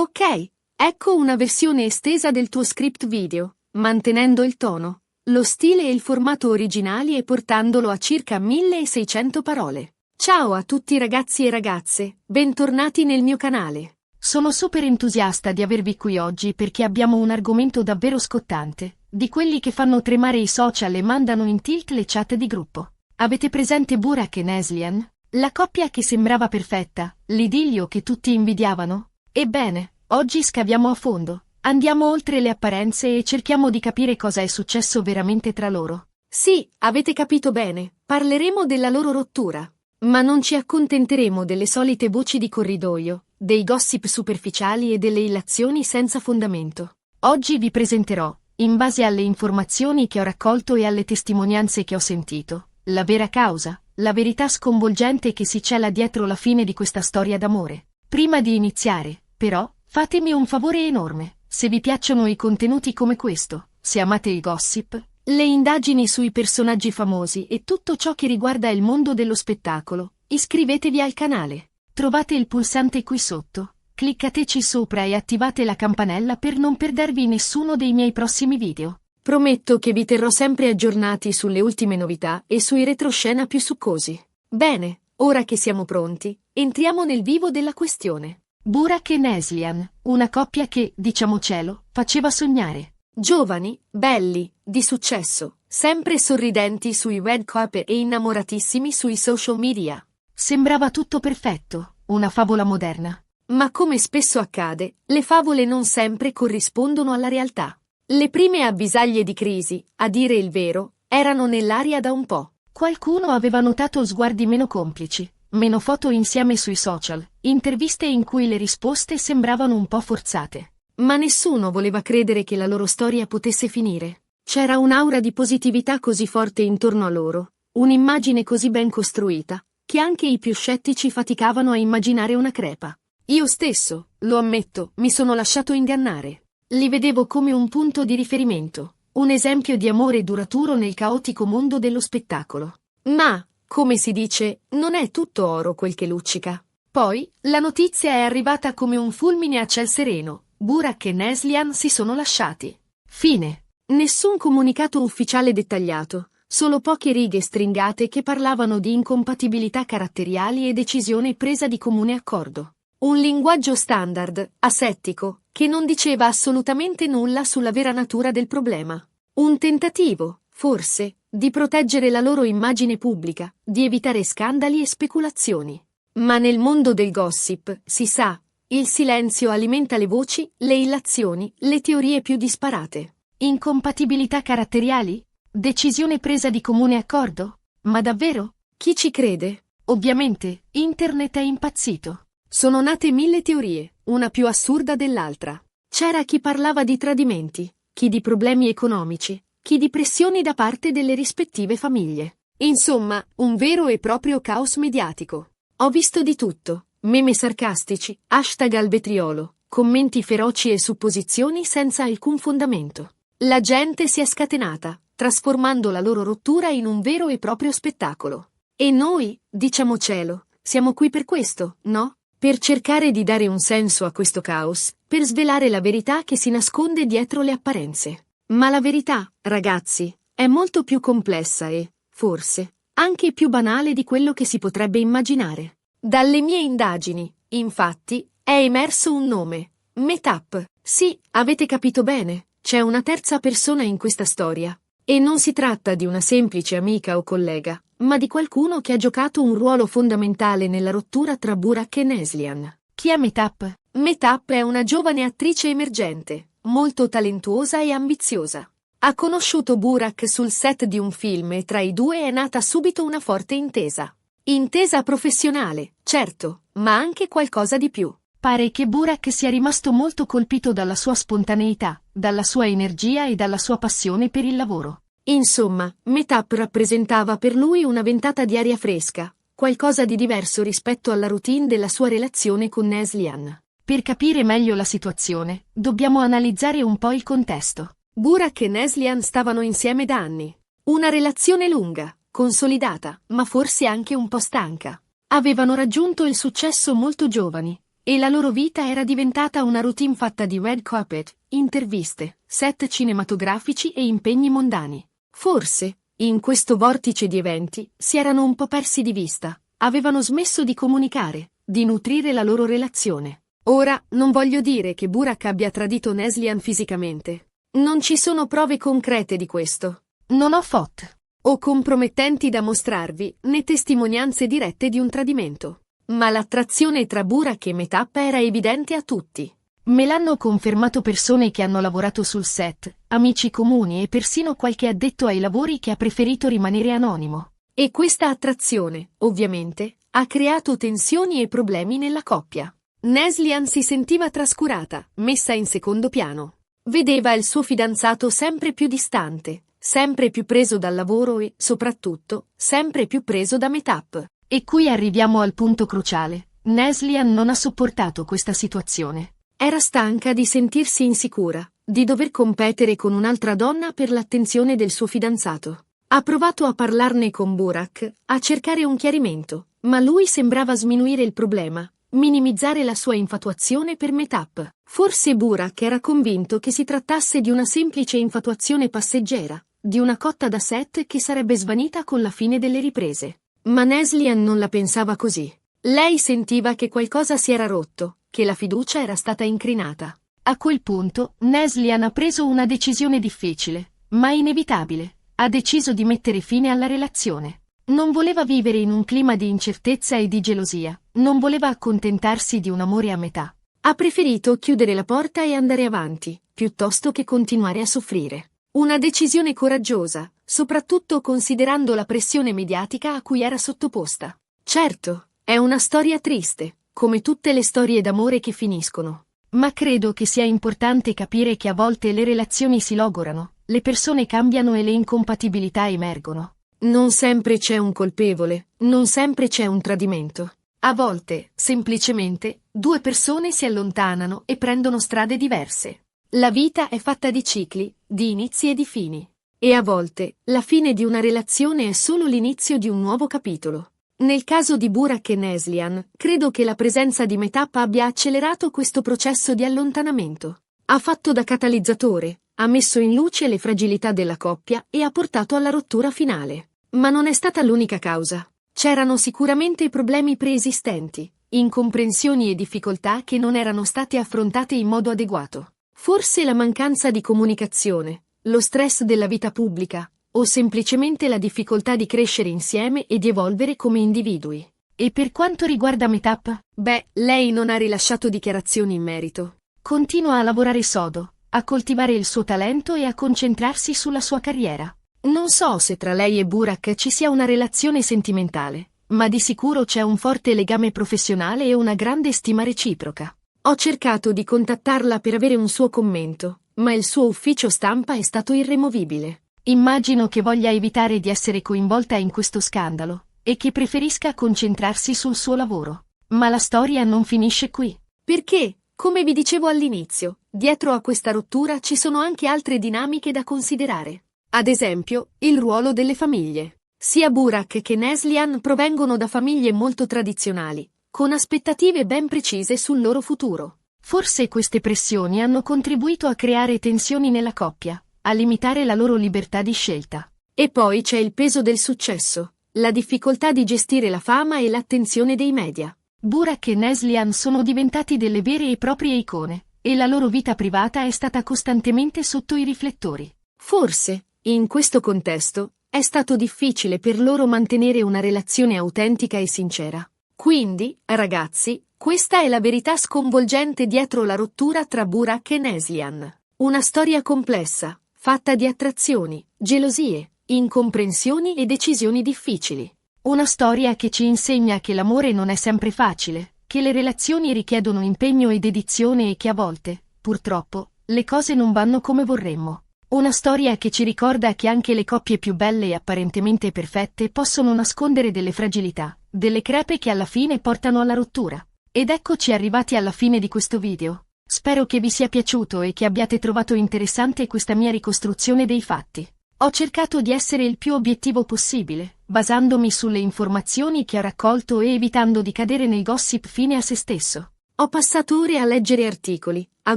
Ok, ecco una versione estesa del tuo script video, mantenendo il tono, lo stile e il formato originali e portandolo a circa 1600 parole. Ciao a tutti ragazzi e ragazze, bentornati nel mio canale. Sono super entusiasta di avervi qui oggi perché abbiamo un argomento davvero scottante, di quelli che fanno tremare i social e mandano in tilt le chat di gruppo. Avete presente Burak e Neslihan? La coppia che sembrava perfetta, l'idillio che tutti invidiavano? Ebbene, oggi scaviamo a fondo, andiamo oltre le apparenze e cerchiamo di capire cosa è successo veramente tra loro. Sì, avete capito bene, parleremo della loro rottura. Ma non ci accontenteremo delle solite voci di corridoio, dei gossip superficiali e delle illazioni senza fondamento. Oggi vi presenterò, in base alle informazioni che ho raccolto e alle testimonianze che ho sentito, la vera causa, la verità sconvolgente che si cela dietro la fine di questa storia d'amore. Prima di iniziare, però, fatemi un favore enorme. Se vi piacciono i contenuti come questo, se amate il gossip, le indagini sui personaggi famosi e tutto ciò che riguarda il mondo dello spettacolo, iscrivetevi al canale. Trovate il pulsante qui sotto, cliccateci sopra e attivate la campanella per non perdervi nessuno dei miei prossimi video. Prometto che vi terrò sempre aggiornati sulle ultime novità e sui retroscena più succosi. Bene, ora che siamo pronti, entriamo nel vivo della questione. Burak e Neslihan, una coppia che, diciamocelo, faceva sognare. Giovani, belli, di successo, sempre sorridenti sui red carpet e innamoratissimi sui social media. Sembrava tutto perfetto, una favola moderna. Ma come spesso accade, le favole non sempre corrispondono alla realtà. Le prime avvisaglie di crisi, a dire il vero, erano nell'aria da un po'. Qualcuno aveva notato sguardi meno complici, meno foto insieme sui social, interviste in cui le risposte sembravano un po' forzate. Ma nessuno voleva credere che la loro storia potesse finire. C'era un'aura di positività così forte intorno a loro, un'immagine così ben costruita, che anche i più scettici faticavano a immaginare una crepa. Io stesso, lo ammetto, mi sono lasciato ingannare. Li vedevo come un punto di riferimento, un esempio di amore duraturo nel caotico mondo dello spettacolo. Ma, come si dice, non è tutto oro quel che luccica. Poi, la notizia è arrivata come un fulmine a ciel sereno. Burak e Neslihan si sono lasciati. Fine. Nessun comunicato ufficiale dettagliato, solo poche righe stringate che parlavano di incompatibilità caratteriali e decisione presa di comune accordo. Un linguaggio standard, asettico, che non diceva assolutamente nulla sulla vera natura del problema. Un tentativo, forse, di proteggere la loro immagine pubblica, di evitare scandali e speculazioni. Ma nel mondo del gossip, si sa, il silenzio alimenta le voci, le illazioni, le teorie più disparate. Incompatibilità caratteriali? Decisione presa di comune accordo? Ma davvero? Chi ci crede? Ovviamente, internet è impazzito. Sono nate 1000 teorie, una più assurda dell'altra. C'era chi parlava di tradimenti, chi di problemi economici, chi di pressioni da parte delle rispettive famiglie. Insomma, un vero e proprio caos mediatico. Ho visto di tutto. Meme sarcastici, hashtag al vetriolo, commenti feroci e supposizioni senza alcun fondamento. La gente si è scatenata, trasformando la loro rottura in un vero e proprio spettacolo. E noi, diciamocelo, siamo qui per questo, no? Per cercare di dare un senso a questo caos, per svelare la verità che si nasconde dietro le apparenze. Ma la verità, ragazzi, è molto più complessa e, forse, anche più banale di quello che si potrebbe immaginare. Dalle mie indagini, infatti, è emerso un nome. Meetup. Sì, avete capito bene, c'è una terza persona in questa storia. E non si tratta di una semplice amica o collega, ma di qualcuno che ha giocato un ruolo fondamentale nella rottura tra Burak e Neslihan. Chi è Meetup? Meetup è una giovane attrice emergente, molto talentuosa e ambiziosa. Ha conosciuto Burak sul set di un film e tra i due è nata subito una forte intesa. Intesa professionale, certo, ma anche qualcosa di più. Pare che Burak sia rimasto molto colpito dalla sua spontaneità, dalla sua energia e dalla sua passione per il lavoro. Insomma, Meetup rappresentava per lui una ventata di aria fresca, qualcosa di diverso rispetto alla routine della sua relazione con Neslihan. Per capire meglio la situazione, dobbiamo analizzare un po' il contesto. Burak e Neslihan stavano insieme da anni. Una relazione lunga, consolidata, ma forse anche un po' stanca. Avevano raggiunto il successo molto giovani, e la loro vita era diventata una routine fatta di red carpet, interviste, set cinematografici e impegni mondani. Forse, in questo vortice di eventi, si erano un po' persi di vista, avevano smesso di comunicare, di nutrire la loro relazione. Ora, non voglio dire che Burak abbia tradito Neslihan fisicamente. Non ci sono prove concrete di questo. Non ho foto o compromettenti da mostrarvi, né testimonianze dirette di un tradimento. Ma l'attrazione tra Burak e Mehtap era evidente a tutti. Me l'hanno confermato persone che hanno lavorato sul set, amici comuni e persino qualche addetto ai lavori che ha preferito rimanere anonimo. E questa attrazione, ovviamente, ha creato tensioni e problemi nella coppia. Neslihan si sentiva trascurata, messa in secondo piano. Vedeva il suo fidanzato sempre più distante, sempre più preso dal lavoro e, soprattutto, sempre più preso da Mehtap. E qui arriviamo al punto cruciale. Neslihan non ha sopportato questa situazione. Era stanca di sentirsi insicura, di dover competere con un'altra donna per l'attenzione del suo fidanzato. Ha provato a parlarne con Burak, a cercare un chiarimento, ma lui sembrava sminuire il problema, minimizzare la sua infatuazione per Mehtap. Forse Burak era convinto che si trattasse di una semplice infatuazione passeggera, di una cotta da set che sarebbe svanita con la fine delle riprese. Ma Neslihan non la pensava così. Lei sentiva che qualcosa si era rotto, che la fiducia era stata incrinata. A quel punto, Neslihan ha preso una decisione difficile, ma inevitabile. Ha deciso di mettere fine alla relazione. Non voleva vivere in un clima di incertezza e di gelosia, non voleva accontentarsi di un amore a metà. Ha preferito chiudere la porta e andare avanti, piuttosto che continuare a soffrire. Una decisione coraggiosa, soprattutto considerando la pressione mediatica a cui era sottoposta. Certo, è una storia triste, come tutte le storie d'amore che finiscono. Ma credo che sia importante capire che a volte le relazioni si logorano, le persone cambiano e le incompatibilità emergono. Non sempre c'è un colpevole, non sempre c'è un tradimento. A volte, semplicemente, due persone si allontanano e prendono strade diverse. La vita è fatta di cicli, di inizi e di fini. E a volte, la fine di una relazione è solo l'inizio di un nuovo capitolo. Nel caso di Burak e Neslihan, credo che la presenza di Mehtap abbia accelerato questo processo di allontanamento. Ha fatto da catalizzatore, ha messo in luce le fragilità della coppia e ha portato alla rottura finale. Ma non è stata l'unica causa. C'erano sicuramente problemi preesistenti, incomprensioni e difficoltà che non erano state affrontate in modo adeguato. Forse la mancanza di comunicazione, lo stress della vita pubblica, o semplicemente la difficoltà di crescere insieme e di evolvere come individui. E per quanto riguarda Mehtap? Lei non ha rilasciato dichiarazioni in merito. Continua a lavorare sodo, a coltivare il suo talento e a concentrarsi sulla sua carriera. Non so se tra lei e Burak ci sia una relazione sentimentale, ma di sicuro c'è un forte legame professionale e una grande stima reciproca. Ho cercato di contattarla per avere un suo commento, ma il suo ufficio stampa è stato irremovibile. Immagino che voglia evitare di essere coinvolta in questo scandalo, e che preferisca concentrarsi sul suo lavoro. Ma la storia non finisce qui. Perché, come vi dicevo all'inizio, dietro a questa rottura ci sono anche altre dinamiche da considerare. Ad esempio, il ruolo delle famiglie. Sia Burak che Neslihan provengono da famiglie molto tradizionali, con aspettative ben precise sul loro futuro. Forse queste pressioni hanno contribuito a creare tensioni nella coppia, a limitare la loro libertà di scelta. E poi c'è il peso del successo, la difficoltà di gestire la fama e l'attenzione dei media. Burak e Neslihan sono diventati delle vere e proprie icone, e la loro vita privata è stata costantemente sotto i riflettori. Forse, in questo contesto, è stato difficile per loro mantenere una relazione autentica e sincera. Quindi, ragazzi, questa è la verità sconvolgente dietro la rottura tra Burak e Neslihan. Una storia complessa, fatta di attrazioni, gelosie, incomprensioni e decisioni difficili. Una storia che ci insegna che l'amore non è sempre facile, che le relazioni richiedono impegno e dedizione e che a volte, purtroppo, le cose non vanno come vorremmo. Una storia che ci ricorda che anche le coppie più belle e apparentemente perfette possono nascondere delle fragilità, delle crepe che alla fine portano alla rottura. Ed eccoci arrivati alla fine di questo video. Spero che vi sia piaciuto e che abbiate trovato interessante questa mia ricostruzione dei fatti. Ho cercato di essere il più obiettivo possibile, basandomi sulle informazioni che ho raccolto e evitando di cadere nel gossip fine a se stesso. Ho passato ore a leggere articoli, a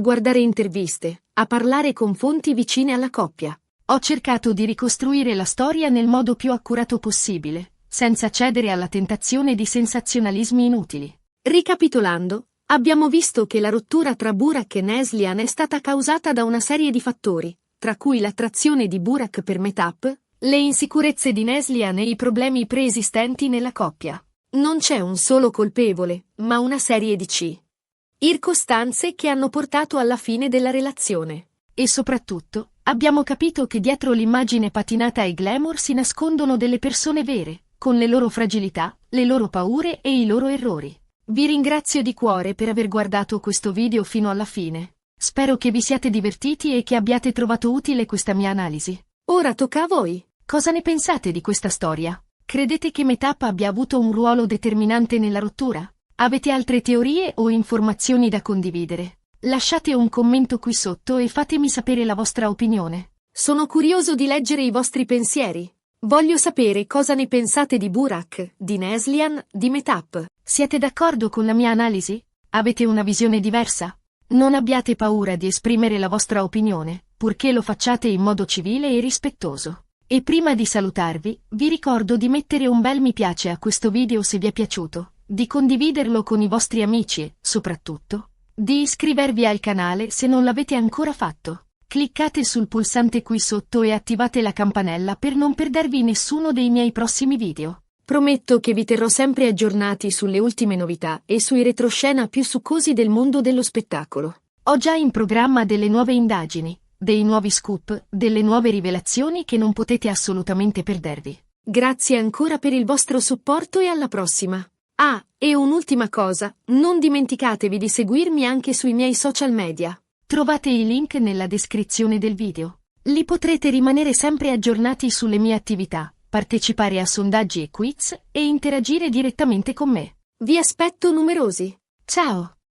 guardare interviste, a parlare con fonti vicine alla coppia. Ho cercato di ricostruire la storia nel modo più accurato possibile, senza cedere alla tentazione di sensazionalismi inutili. Ricapitolando, abbiamo visto che la rottura tra Burak e Neslihan è stata causata da una serie di fattori, tra cui l'attrazione di Burak per Mehtap, le insicurezze di Neslihan e i problemi preesistenti nella coppia. Non c'è un solo colpevole, ma una serie di circostanze che hanno portato alla fine della relazione. E soprattutto, abbiamo capito che dietro l'immagine patinata e glamour si nascondono delle persone vere, con le loro fragilità, le loro paure e i loro errori. Vi ringrazio di cuore per aver guardato questo video fino alla fine. Spero che vi siate divertiti e che abbiate trovato utile questa mia analisi. Ora tocca a voi. Cosa ne pensate di questa storia? Credete che Mehtap abbia avuto un ruolo determinante nella rottura? Avete altre teorie o informazioni da condividere? Lasciate un commento qui sotto e fatemi sapere la vostra opinione. Sono curioso di leggere i vostri pensieri. Voglio sapere cosa ne pensate di Burak, di Neslihan, di Mehtap. Siete d'accordo con la mia analisi? Avete una visione diversa? Non abbiate paura di esprimere la vostra opinione, purché lo facciate in modo civile e rispettoso. E prima di salutarvi, vi ricordo di mettere un bel mi piace a questo video se vi è piaciuto, di condividerlo con i vostri amici e, soprattutto, di iscrivervi al canale se non l'avete ancora fatto. Cliccate sul pulsante qui sotto e attivate la campanella per non perdervi nessuno dei miei prossimi video. Prometto che vi terrò sempre aggiornati sulle ultime novità e sui retroscena più succosi del mondo dello spettacolo. Ho già in programma delle nuove indagini, dei nuovi scoop, delle nuove rivelazioni che non potete assolutamente perdervi. Grazie ancora per il vostro supporto e alla prossima. Ah, e un'ultima cosa, non dimenticatevi di seguirmi anche sui miei social media. Trovate i link nella descrizione del video. Lì potrete rimanere sempre aggiornati sulle mie attività, partecipare a sondaggi e quiz e interagire direttamente con me. Vi aspetto numerosi. Ciao!